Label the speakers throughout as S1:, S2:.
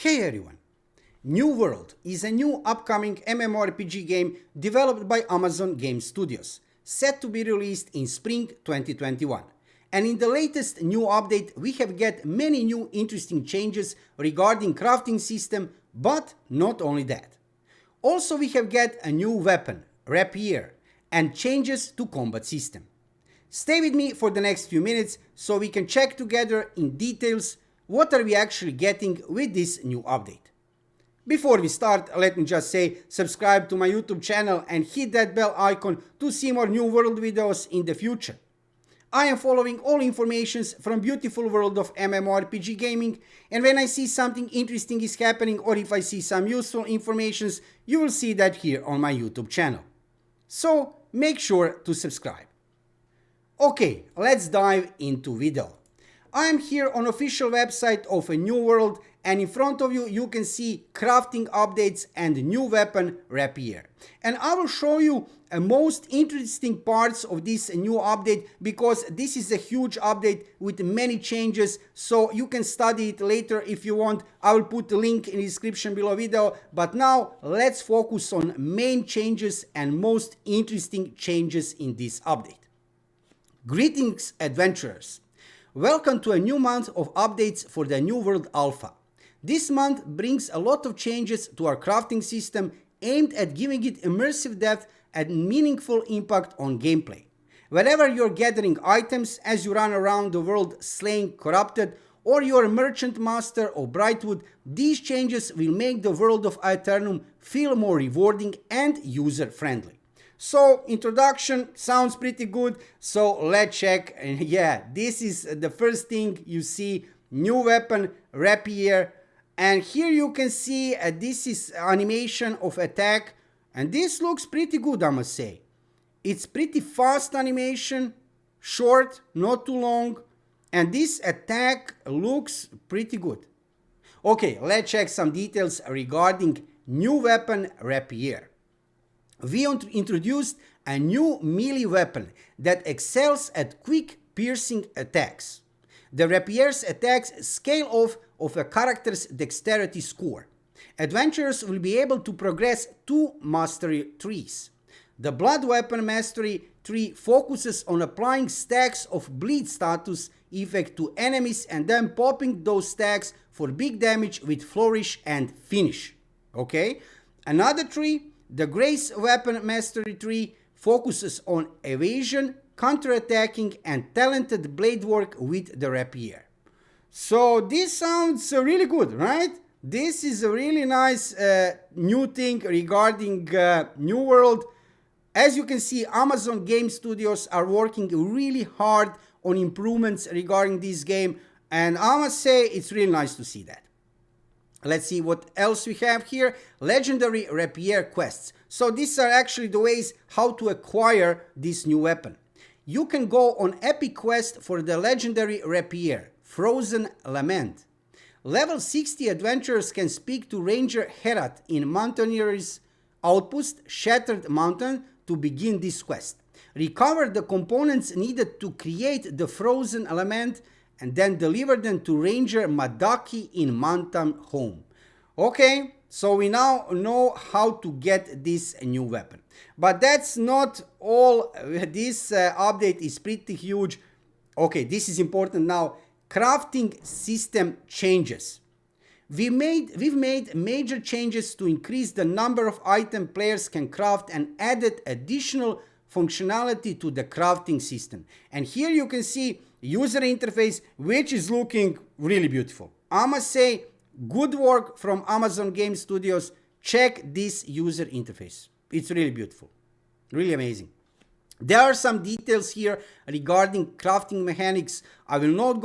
S1: Hey everyone! New World is a new upcoming MMORPG game developed by Amazon Game Studios, set to be released in spring 2021. And in the latest new update we have get many new interesting changes regarding crafting system, but not only that. Also we have get a new weapon, Rapier, and changes to combat system. Stay with me for the next few minutes so we can check together in details what are we actually getting with this new update. Before we start, let me just say subscribe to my YouTube channel and hit that bell icon to see more New World videos in the future. I am following all informations from beautiful world of MMORPG gaming, and when I see something interesting is happening or if I see some useful informations, you will see that here on my YouTube channel. So make sure to subscribe. Okay, let's dive into video. I am here on official website of a New World, and in front of you you can see crafting updates and new weapon Rapier. And I will show you most interesting parts of this new update because this is a huge update with many changes, so you can study it later if you want. I will put the link in the description below video, but now let's focus on main changes and most interesting changes in this update. Greetings adventurers! Welcome to a new month of updates for the New World Alpha. This month brings a lot of changes to our crafting system aimed at giving it immersive depth and meaningful impact on gameplay. Wherever you're gathering items as you run around the world slaying corrupted, or you're a merchant master of Brightwood, these changes will make the world of Aeternum feel more rewarding and user-friendly. So, introduction sounds pretty good, so let's check. And yeah, this is the first thing you see, new weapon, Rapier. And here you can see this is animation of attack, and this looks pretty good, I must say. It's pretty fast animation, short, not too long, and this attack looks pretty good. Okay, let's check some details regarding new weapon, Rapier. We introduced a new melee weapon that excels at quick piercing attacks. The Rapier's attacks scale off of a character's dexterity score. Adventurers will be able to progress 2 mastery trees. The Blood Weapon Mastery tree focuses on applying stacks of bleed status effect to enemies and then popping those stacks for big damage with flourish and finish. Okay? Another tree, the Grace Weapon Mastery tree, focuses on evasion, counterattacking, and talented blade work with the Rapier. So this sounds really good, right? This is a really nice new thing regarding New World. As you can see, Amazon Game Studios are working really hard on improvements regarding this game, and I must say it's really nice to see that. Let's see what else we have here. Legendary Rapier quests. So these are actually the ways how to acquire this new weapon. You can go on epic quest for the legendary Rapier, Frozen Lament. Level 60 adventurers can speak to Ranger Herat in Mountaineer's Outpost, Shattered Mountain, to begin this quest. Recover the components needed to create the Frozen Lament and then deliver them to Ranger Madaki in Mountain Home. Okay, so we now know how to get this new weapon. But that's not all. This update is pretty huge. Okay, this is important now. Crafting system changes. We've made major changes to increase the number of items players can craft and added additional functionality to the crafting system. And here you can see user interface, which is looking really beautiful. I must say, good work from Amazon Game Studios. Check this user interface. It's really beautiful, really amazing. There are some details here regarding crafting mechanics. I will not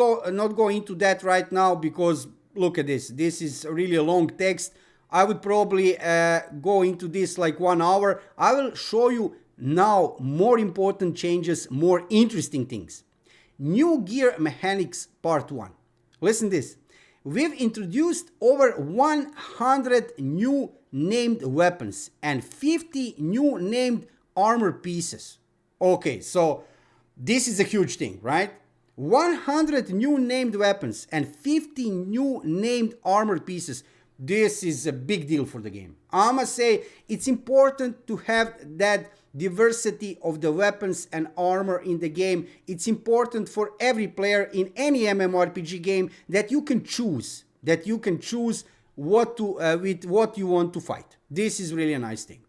S1: go into that right now because look at this. This is really a long text. I would probably go into this like 1 hour. I will show you now more important changes, more interesting things. New gear mechanics part 1. Listen to this. We've introduced over 100 new named weapons and 50 new named armor pieces. Okay, so this is a huge thing, right? 100 new named weapons and 50 new named armor pieces. this is a big deal for the game. I must say, it's important to have that diversity of the weapons and armor in the game. It's important for every player in any MMORPG game that you can choose, what to with what you want to fight. This is really a nice thing.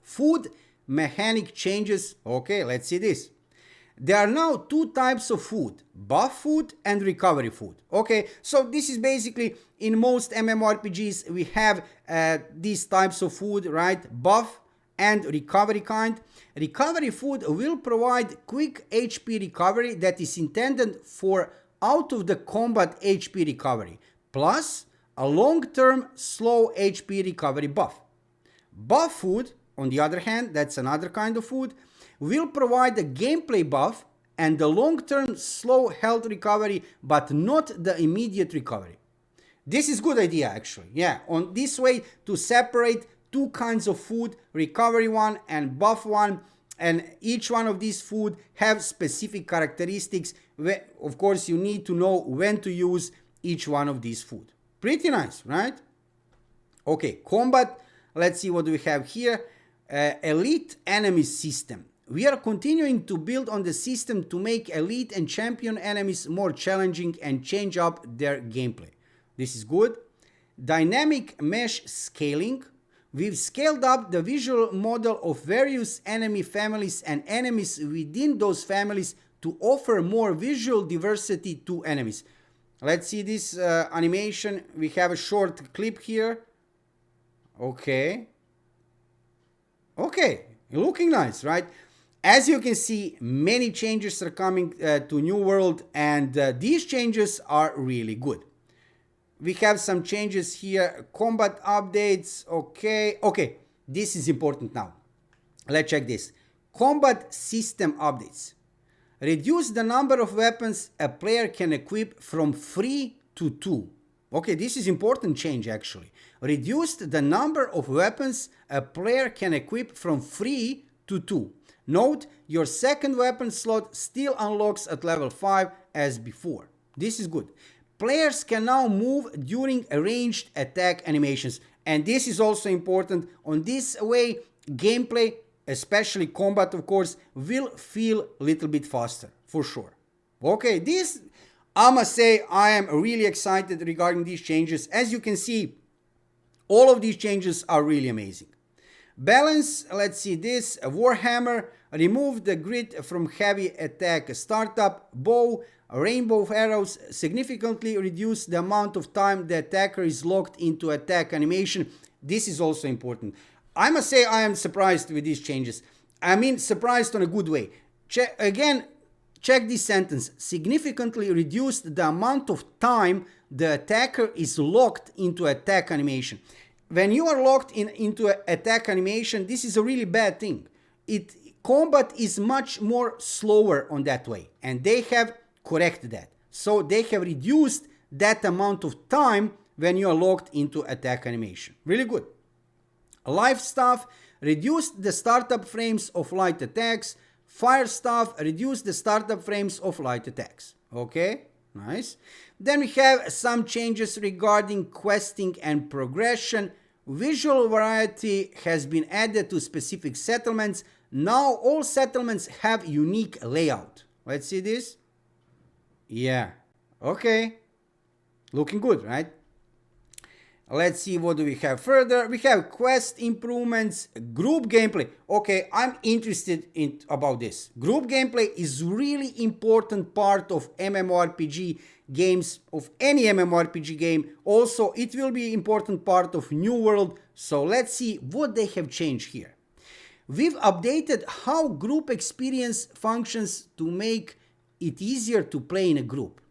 S1: Food mechanic changes. Okay, let's see this. There are now two types of food, buff food and recovery food. Okay, so this is basically in most MMORPGs we have these types of food, right? Buff and recovery kind. Recovery food will provide quick HP recovery that is intended for out of the combat HP recovery, plus a long-term slow HP recovery buff. Buff food, on the other hand, that's another kind of food, will provide a gameplay buff and the long-term slow health recovery, but not the immediate recovery. This is a good idea, actually. Yeah, on this way to separate two kinds of food, recovery one and buff one, and each one of these food have specific characteristics. Of course, you need to know when to use each one of these food. Pretty nice, right? Okay, combat. Let's see what we have here. Elite enemy system. We are continuing to build on the system to make elite and champion enemies more challenging and change up their gameplay. This is good. Dynamic mesh scaling. We've scaled up the visual model of various enemy families and enemies within those families to offer more visual diversity to enemies. Let's see this animation. We have a short clip here. Okay. Okay, looking nice, right? As you can see, many changes are coming to New World, and these changes are really good. We have some changes here, combat updates. Okay, this is important now. Let's check this. Combat system updates. Reduce the number of weapons a player can equip from 3 to 2. Okay, this is important change actually. Reduced the number of weapons a player can equip from 3 to 2. Note, your second weapon slot still unlocks at level 5 as before. This is good. Players can now move during ranged attack animations. And this is also important. On this way, gameplay, especially combat of course, will feel a little bit faster, for sure. Okay, this, I must say, I am really excited regarding these changes. As you can see, all of these changes are really amazing. Balance, let's see this. Warhammer, remove the grid from heavy attack startup. Bow, rainbow arrows significantly reduce the amount of time the attacker is locked into attack animation. This is also important. I must say I am surprised with these changes. I mean, surprised on a good way. Check this sentence. Significantly reduced the amount of time the attacker is locked into attack animation. When you are locked into attack animation, this is a really bad thing. Combat is much more slower on that way, and they have corrected that. So they have reduced that amount of time when you are locked into attack animation. Really good. Life staff, reduced the startup frames of light attacks. Fire staff, reduce the startup frames of light attacks. Okay, nice. Then we have some changes regarding questing and progression. Visual variety has been added to specific settlements. Now all settlements have unique layout. Let's see this. Yeah, okay. Looking good, right? Let's see what do we have further. We have quest improvements, group gameplay. Okay, I'm interested in about this. Group gameplay is really important part of MMORPG games, of any MMORPG game. Also, it will be important part of New World. So let's see what they have changed here. We've updated how group experience functions to make it easier to play in a group.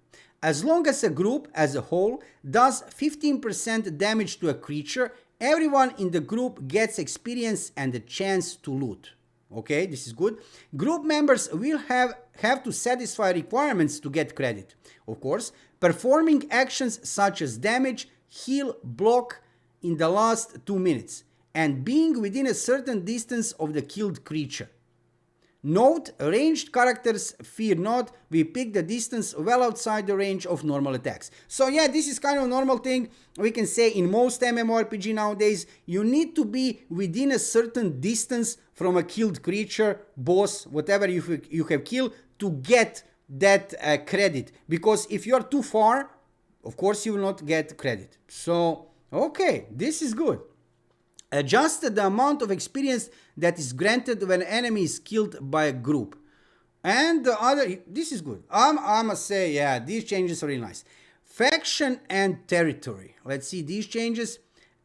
S1: As long as a group as a whole does 15% damage to a creature, everyone in the group gets experience and a chance to loot. Okay, this is good. Group members will have to satisfy requirements to get credit. Of course, performing actions such as damage, heal, block in the last 2 minutes, and being within a certain distance of the killed creature. Note, ranged characters fear not, we pick the distance well outside the range of normal attacks. So yeah, this is kind of a normal thing. We can say in most MMORPG nowadays, you need to be within a certain distance from a killed creature, boss, whatever you have killed, to get that credit. Because if you are too far, of course you will not get credit. So, okay, this is good. Adjusted the amount of experience that is granted when an enemy is killed by a group. And the other, this is good. I must say, yeah, these changes are really nice. Faction and territory. Let's see these changes.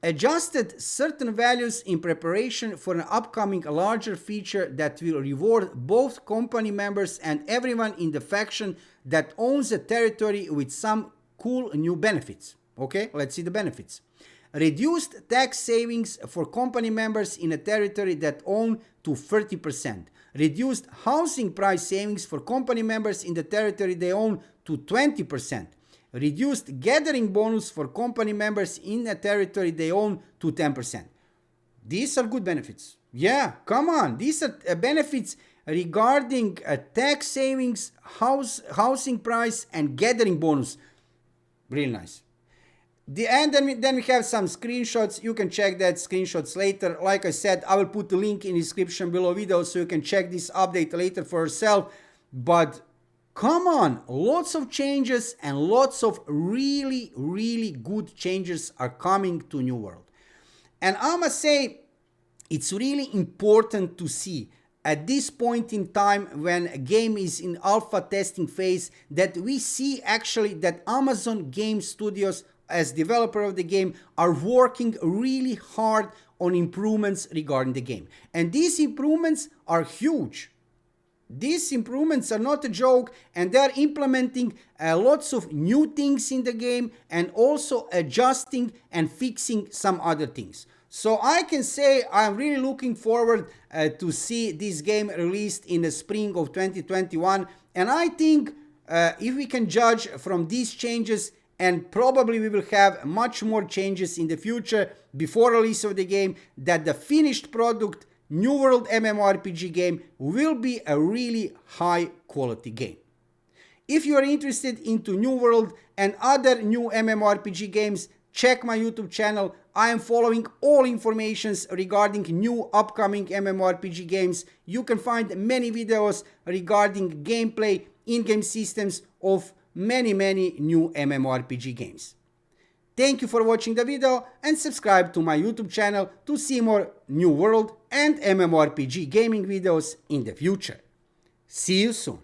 S1: Adjusted certain values in preparation for an upcoming larger feature that will reward both company members and everyone in the faction that owns a territory with some cool new benefits. Okay, let's see the benefits. Reduced tax savings for company members in a territory that own to 30%. Reduced housing price savings for company members in the territory they own to 20%. Reduced gathering bonus for company members in a territory they own to 10%. These are good benefits. Yeah, come on. These are benefits regarding tax savings, housing price, and gathering bonus. Really nice. And then we have some screenshots. You can check that screenshots later. Like I said, I will put the link in the description below video so you can check this update later for yourself. But come on, lots of changes and lots of really, really good changes are coming to New World. And I must say, it's really important to see at this point in time when a game is in alpha testing phase that we see actually that Amazon Game Studios as developer of the game are working really hard on improvements regarding the game. And these improvements are huge. These improvements are not a joke, and they are implementing lots of new things in the game and also adjusting and fixing some other things. So I can say I'm really looking forward to see this game released in the spring of 2021. And I think if we can judge from these changes, and probably we will have much more changes in the future before release of the game, that the finished product New World MMORPG game will be a really high quality game. If you are interested into New World and other new MMORPG games, check my YouTube channel. I am following all informations regarding new upcoming MMORPG games. You can find many videos regarding gameplay, in-game systems of many new MMORPG games. Thank you for watching the video and subscribe to my YouTube channel to see more New World and MMORPG gaming videos in the future. See you soon.